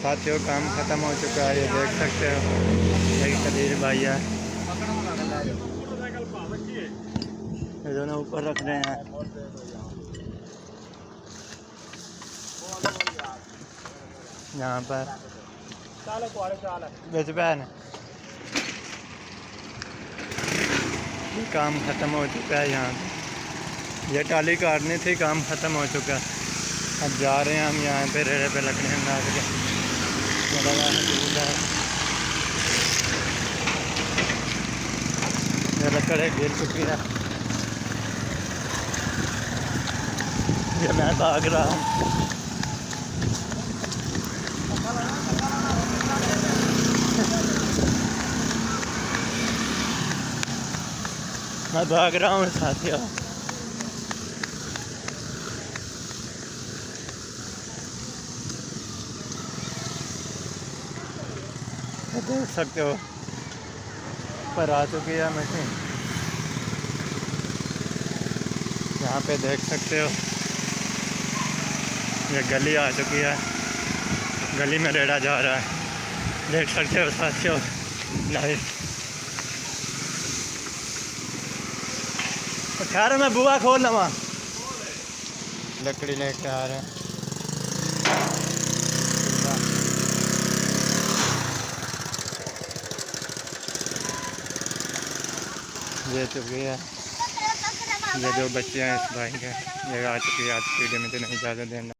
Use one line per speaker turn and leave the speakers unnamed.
साथियों काम ख़त्म हो चुका है, ये देख सकते हो। यही कदीर भाई है, ये दोनों ऊपर रख रहे हैं। यहाँ पर बेच बहन काम ख़त्म हो चुका है। यहाँ पे ये टाली काटनी थी, काम ख़त्म हो चुका है। अब जा रहे हैं हम यहाँ पे रेड़े पे लकड़ियाँ डाल के लगा है दूध है। ये लकड़े गिर चुकी है, ये मैं भाग रहा हूँ। मैं भाग रहा हूँ साथियों। देख सकते हो पर आ चुकी है मशीन। यहाँ पे देख सकते हो ये गली आ चुकी है, गली में रेड़ा जा रहा है, देख सकते हो साथियों। नाइस। खैर मैं बुआ खोल लवा, लकड़ी लेके आ रहे हैं। ये चुकी है, ये जो बच्चे हैं इस भाई के, ये आ चुकी है। आज वीडियो में तो नहीं इजाज़त देना।